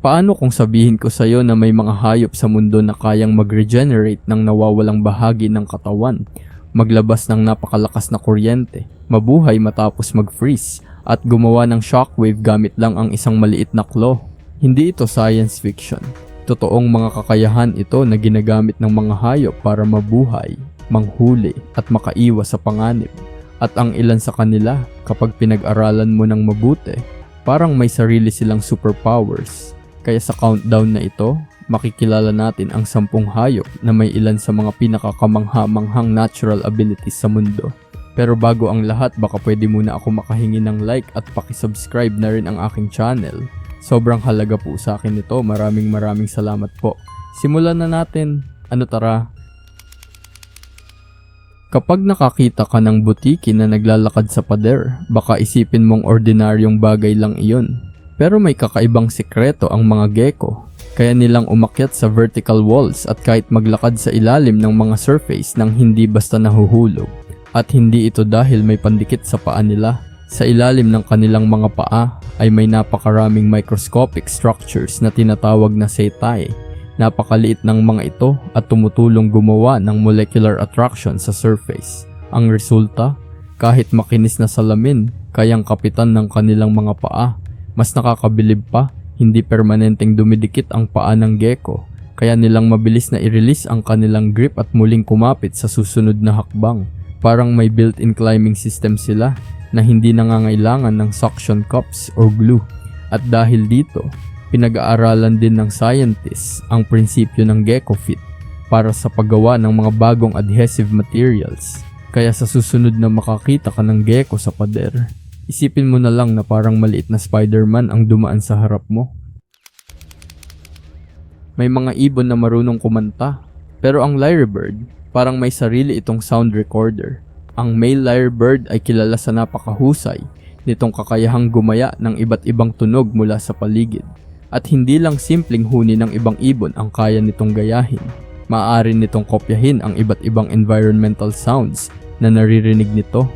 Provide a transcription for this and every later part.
Paano kung sabihin ko sa'yo na may mga hayop sa mundo na kayang mag-regenerate ng nawawalang bahagi ng katawan, maglabas ng napakalakas na kuryente, mabuhay matapos mag-freeze, at gumawa ng shockwave gamit lang ang isang maliit na claw? Hindi ito science fiction. Totoong mga kakayahan ito na ginagamit ng mga hayop para mabuhay, manghuli, at makaiwas sa panganib. At ang ilan sa kanila, kapag pinag-aralan mo ng mabuti, parang may sarili silang superpowers. Kaya sa countdown na ito, makikilala natin ang 10 hayop na may ilan sa mga pinakakamangha-manghang natural abilities sa mundo. Pero bago ang lahat, baka pwede muna ako makahingi ng like at pakisubscribe na rin ang aking channel. Sobrang halaga po sa akin ito. Maraming salamat po. Simulan na natin. Tara. Kapag nakakita ka ng butiki na naglalakad sa pader, baka isipin mong ordinaryong bagay lang iyon. Pero may kakaibang sikreto ang mga gecko. Kaya nilang umakyat sa vertical walls at kahit maglakad sa ilalim ng mga surface nang hindi basta nahuhulog. At hindi ito dahil may pandikit sa paa nila. Sa ilalim ng kanilang mga paa ay may napakaraming microscopic structures na tinatawag na setae. Napakaliit ng mga ito at tumutulong gumawa ng molecular attraction sa surface. Ang resulta, kahit makinis na salamin, kayang kapitan ng kanilang mga paa. Mas nakakabilib pa, hindi permanenteng dumidikit ang paa ng gecko, kaya nilang mabilis na i-release ang kanilang grip at muling kumapit sa susunod na hakbang. Parang may built-in climbing system sila na hindi nangangailangan ng suction cups or glue. At dahil dito, pinag-aaralan din ng scientists ang prinsipyo ng gecko fit para sa paggawa ng mga bagong adhesive materials. Kaya sa susunod na makakita ka ng gecko sa pader, isipin mo na lang na parang maliit na Spider-Man ang dumaan sa harap mo. May mga ibon na marunong kumanta, pero ang lyrebird, parang may sarili itong sound recorder. Ang male lyrebird ay kilala sa napakahusay nitong kakayahang gumaya ng iba't ibang tunog mula sa paligid. At hindi lang simpleng huni ng ibang ibon ang kaya nitong gayahin. Maaari nitong kopyahin ang iba't ibang environmental sounds na naririnig nito.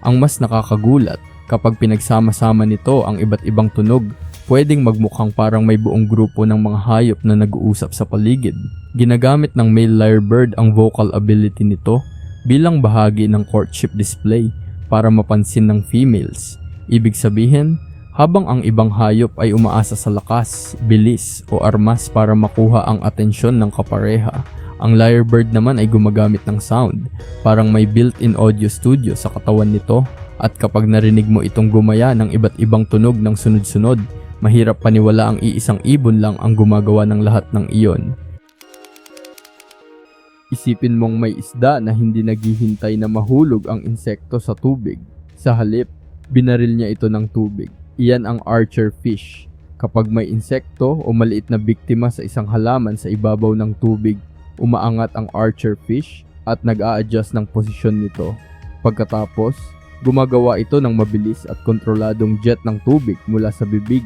Ang mas nakakagulat, kapag pinagsama-sama nito ang iba't ibang tunog, pwedeng magmukhang parang may buong grupo ng mga hayop na nag-uusap sa paligid. Ginagamit ng male lyrebird ang vocal ability nito bilang bahagi ng courtship display para mapansin ng females. Ibig sabihin, habang ang ibang hayop ay umaasa sa lakas, bilis o armas para makuha ang atensyon ng kapareha, ang lyrebird naman ay gumagamit ng sound, parang may built-in audio studio sa katawan nito, at kapag narinig mo itong gumaya ng iba't ibang tunog ng sunod-sunod, mahirap paniwala ang iisang ibon lang ang gumagawa ng lahat ng iyon. Isipin mong may isda na hindi naghihintay na mahulog ang insekto sa tubig. Sa halip, binaril niya ito ng tubig. Iyan ang archer fish. Kapag may insekto o maliit na biktima sa isang halaman sa ibabaw ng tubig, umaangat ang archer fish at nag-a-adjust ng posisyon nito. Pagkatapos, gumagawa ito ng mabilis at kontroladong jet ng tubig mula sa bibig.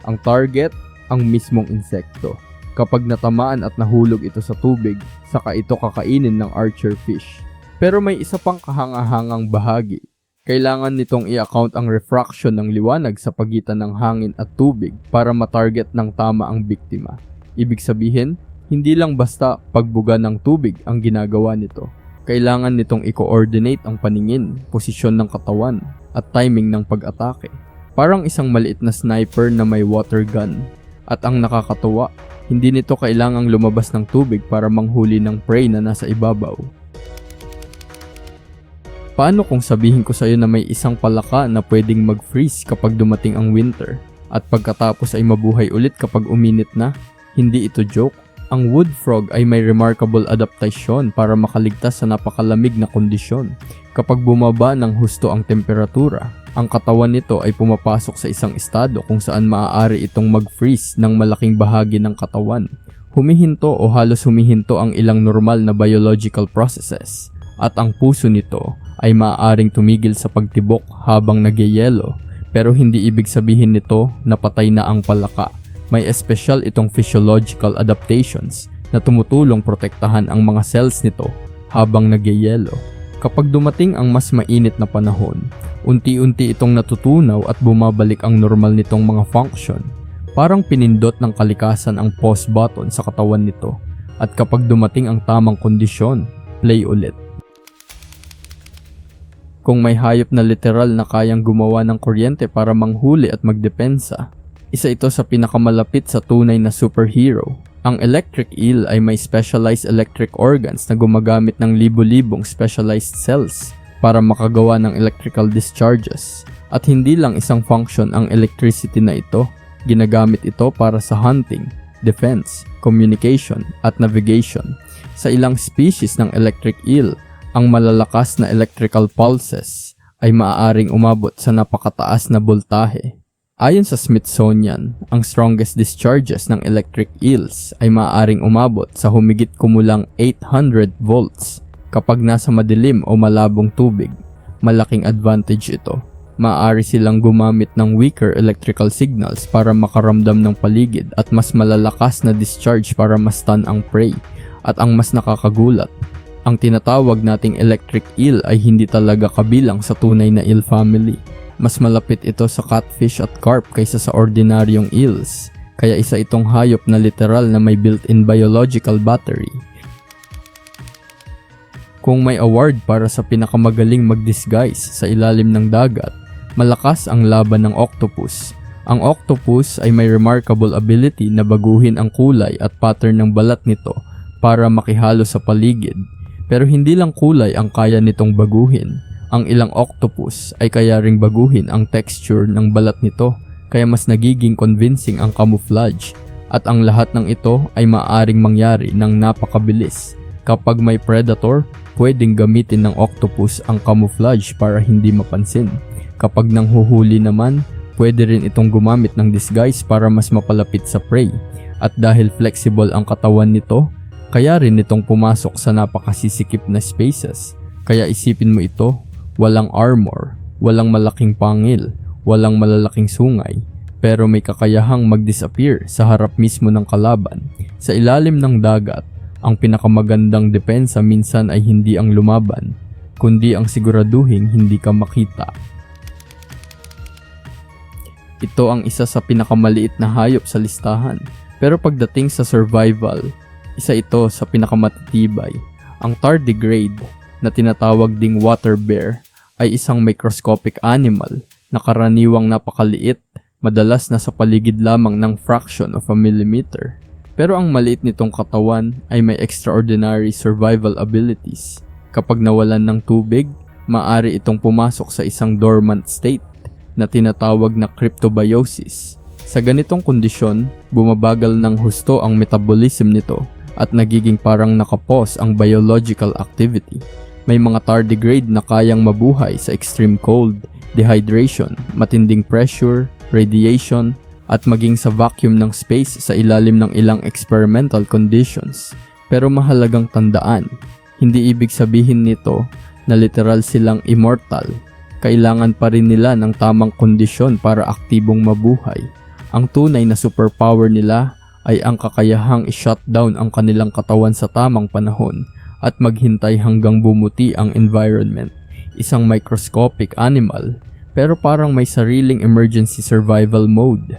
Ang target, ang mismong insekto. Kapag natamaan at nahulog ito sa tubig, saka ito kakainin ng archer fish. Pero may isa pang kahangahangang bahagi. Kailangan nitong i-account ang refraction ng liwanag sa pagitan ng hangin at tubig para matarget ng tama ang biktima. Ibig sabihin, hindi lang basta pagbuga ng tubig ang ginagawa nito. Kailangan nitong i-coordinate ang paningin, posisyon ng katawan, at timing ng pag-atake. Parang isang maliit na sniper na may water gun. At ang nakakatuwa, hindi nito kailangang lumabas ng tubig para manghuli ng prey na nasa ibabaw. Paano kung sabihin ko sa iyo na may isang palaka na pwedeng mag-freeze kapag dumating ang winter, at pagkatapos ay mabuhay ulit kapag uminit na? Hindi ito joke. Ang wood frog ay may remarkable adaptasyon para makaligtas sa napakalamig na kondisyon. Kapag bumaba ng husto ang temperatura, ang katawan nito ay pumapasok sa isang estado kung saan maaari itong mag-freeze ng malaking bahagi ng katawan. Humihinto o halos humihinto ang ilang normal na biological processes, at ang puso nito ay maaaring tumigil sa pagtibok habang nagyayelo, Pero hindi ibig sabihin nito na patay na ang palaka. May espesyal itong physiological adaptations na tumutulong protektahan ang mga cells nito habang nagyayelo. Kapag dumating ang mas mainit na panahon, unti-unti itong natutunaw at bumabalik ang normal nitong mga function. Parang pinindot ng kalikasan ang pause button sa katawan nito. At kapag dumating ang tamang kondisyon, play ulit. Kung may hayop na literal na kayang gumawa ng kuryente para manghuli at magdepensa, isa ito sa pinakamalapit sa tunay na superhero. Ang electric eel ay may specialized electric organs na gumagamit ng libo-libong specialized cells para makagawa ng electrical discharges. At hindi lang isang function ang electricity na ito, ginagamit ito para sa hunting, defense, communication, at navigation. Sa ilang species ng electric eel, ang malalakas na electrical pulses ay maaaring umabot sa napakataas na boltahe. Ayon sa Smithsonian, ang strongest discharges ng electric eels ay maaaring umabot sa humigit kumulang 800 volts kapag nasa madilim o malabong tubig. Malaking advantage ito. Maaari silang gumamit ng weaker electrical signals para makaramdam ng paligid at mas malalakas na discharge para ma-stun ang prey. At ang mas nakakagulat, ang tinatawag nating electric eel ay hindi talaga kabilang sa tunay na eel family. Mas malapit ito sa catfish at carp kaysa sa ordinaryong eels, kaya isa itong hayop na literal na may built-in biological battery. Kung may award para sa pinakamagaling mag-disguise sa ilalim ng dagat, malakas ang laban ng octopus. Ang octopus ay may remarkable ability na baguhin ang kulay at pattern ng balat nito para makihalo sa paligid. Pero hindi lang kulay ang kaya nitong baguhin. Ang ilang octopus ay kaya ring baguhin ang texture ng balat nito, kaya mas nagiging convincing ang camouflage. At ang lahat ng ito ay maaaring mangyari ng napakabilis. Kapag may predator, pwedeng gamitin ng octopus ang camouflage para hindi mapansin. Kapag nanghuhuli naman, pwede rin itong gumamit ng disguise para mas mapalapit sa prey. At dahil flexible ang katawan nito, kaya rin itong pumasok sa napakasisikip na spaces. Kaya isipin mo ito, walang armor, walang malaking pangil, walang malalaking sungay, pero may kakayahang mag-disappear sa harap mismo ng kalaban. Sa ilalim ng dagat, ang pinakamagandang depensa minsan ay hindi ang lumaban, kundi ang siguraduhing hindi ka makita. Ito ang isa sa pinakamaliit na hayop sa listahan, pero pagdating sa survival, isa ito sa pinakamatitibay. Ang tardigrade, na tinatawag ding water bear, ay isang microscopic animal na karaniwang napakaliit, madalas nasa paligid lamang ng fraction of a millimeter. Pero ang maliit nitong katawan ay may extraordinary survival abilities. Kapag nawalan ng tubig, maaari itong pumasok sa isang dormant state na tinatawag na cryptobiosis. Sa ganitong kondisyon, bumabagal ng husto ang metabolism nito at nagiging parang nakapos ang biological activity. May mga tardigrade na kayang mabuhay sa extreme cold, dehydration, matinding pressure, radiation, at maging sa vacuum ng space sa ilalim ng ilang experimental conditions. Pero mahalagang tandaan, hindi ibig sabihin nito na literal silang immortal. Kailangan pa rin nila ng tamang kondisyon para aktibong mabuhay. Ang tunay na superpower nila ay ang kakayahang i-shutdown ang kanilang katawan sa tamang panahon at maghintay hanggang bumuti ang environment. Isang microscopic animal, pero parang may sariling emergency survival mode.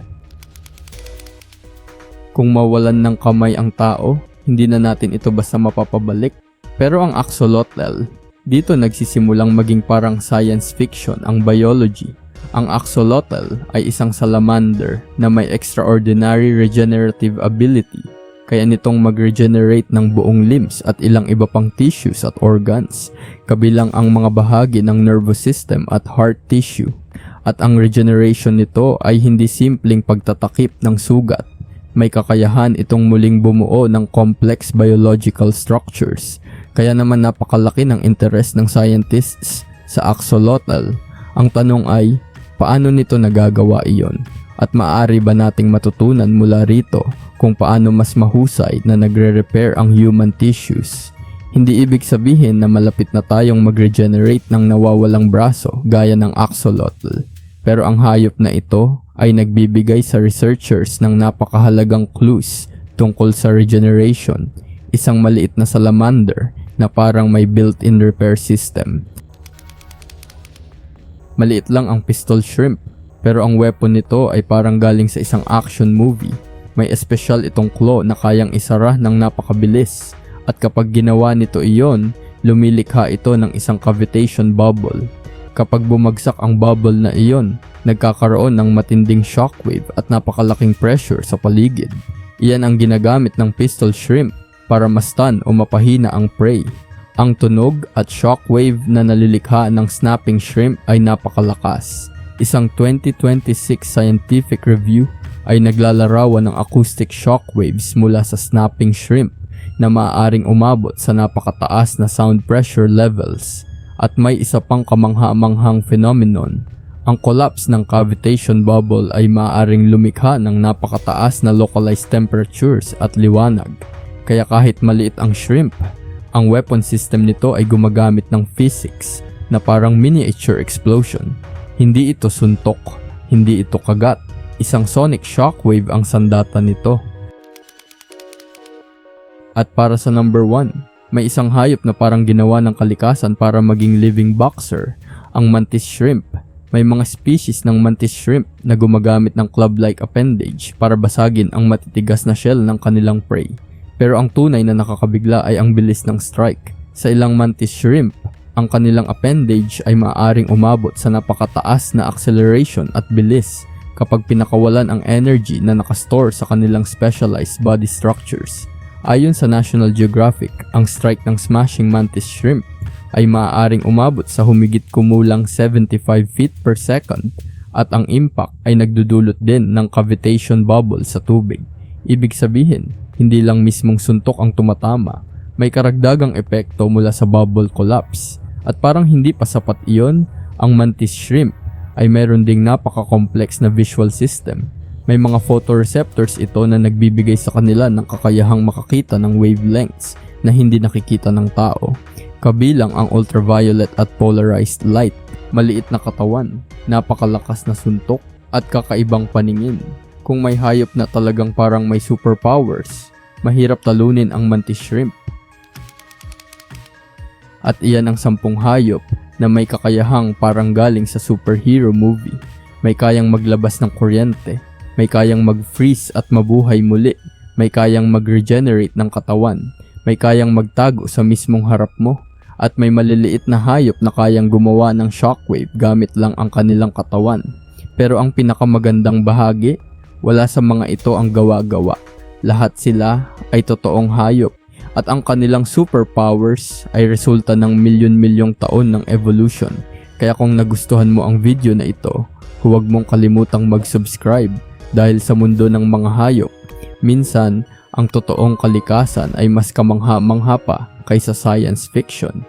Kung mawalan ng kamay ang tao, hindi na natin ito basta mapapabalik. Pero ang axolotl, dito nagsisimulang maging parang science fiction ang biology. Ang axolotl ay isang salamander na may extraordinary regenerative ability, kaya nitong mag-regenerate ng buong limbs at ilang iba pang tissues at organs, kabilang ang mga bahagi ng nervous system at heart tissue. At ang regeneration nito ay hindi simpleng pagtatakip ng sugat. May kakayahan itong muling bumuo ng complex biological structures. Kaya naman napakalaki ng interest ng scientists sa axolotl. Ang tanong ay, paano nito nagagawa iyon? At maaari ba nating matutunan mula rito kung paano mas mahusay na nagre-repair ang human tissues? Hindi ibig sabihin na malapit na tayong mag-regenerate ng nawawalang braso gaya ng axolotl. Pero ang hayop na ito ay nagbibigay sa researchers ng napakahalagang clues tungkol sa regeneration, isang maliit na salamander na parang may built-in repair system. Maliit lang ang pistol shrimp, pero ang weapon nito ay parang galing sa isang action movie. May espesyal itong claw na kayang isara ng napakabilis, at kapag ginawa nito iyon, lumilikha ito ng isang cavitation bubble. Kapag bumagsak ang bubble na iyon, nagkakaroon ng matinding shockwave at napakalaking pressure sa paligid. Iyan ang ginagamit ng pistol shrimp para ma-stun o mapahina ang prey. Ang tunog at shockwave na nalilikha ng snapping shrimp ay napakalakas. Isang 2026 scientific review ay naglalarawan ng acoustic shockwaves mula sa snapping shrimp na maaaring umabot sa napakataas na sound pressure levels. At may isa pang kamangha-manghang phenomenon. Ang collapse ng cavitation bubble ay maaaring lumikha ng napakataas na localized temperatures at liwanag. Kaya kahit maliit ang shrimp, ang weapon system nito ay gumagamit ng physics na parang miniature explosion. Hindi ito suntok, hindi ito kagat. Isang sonic shockwave ang sandata nito. At para sa number 1, may isang hayop na parang ginawa ng kalikasan para maging living boxer, ang mantis shrimp. May mga species ng mantis shrimp na gumagamit ng club-like appendage para basagin ang matitigas na shell ng kanilang prey. Pero ang tunay na nakakabigla ay ang bilis ng strike. Sa ilang mantis shrimp, ang kanilang appendage ay maaaring umabot sa napakataas na acceleration at bilis kapag pinakawalan ang energy na nakastore sa kanilang specialized body structures. Ayon sa National Geographic, ang strike ng smashing mantis shrimp ay maaaring umabot sa humigit kumulang 75 feet per second at ang impact ay nagdudulot din ng cavitation bubble sa tubig. Ibig sabihin, hindi lang mismong suntok ang tumatama, may karagdagang epekto mula sa bubble collapse. At parang hindi pa sapat iyon, ang mantis shrimp ay mayroon ding napaka-complex na visual system. May mga photoreceptors ito na nagbibigay sa kanila ng kakayahang makakita ng wavelengths na hindi nakikita ng tao. Kabilang ang ultraviolet at polarized light, maliit na katawan, napakalakas na suntok, at kakaibang paningin. Kung may hayop na talagang parang may superpowers, mahirap talunin ang mantis shrimp. At iyan ang 10 hayop na may kakayahang parang galing sa superhero movie. May kayang maglabas ng kuryente, may kayang mag-freeze at mabuhay muli, may kayang mag-regenerate ng katawan, may kayang magtago sa mismong harap mo, at may maliliit na hayop na kayang gumawa ng shockwave gamit lang ang kanilang katawan. Pero ang pinakamagandang bahagi, wala sa mga ito ang gawa-gawa. Lahat sila ay totoong hayop, at ang kanilang superpowers ay resulta ng milyon-milyong taon ng evolution. Kaya kung nagustuhan mo ang video na ito, huwag mong kalimutang mag-subscribe. Dahil sa mundo ng mga hayop, minsan, ang totoong kalikasan ay mas kamangha-mangha pa kaysa science fiction.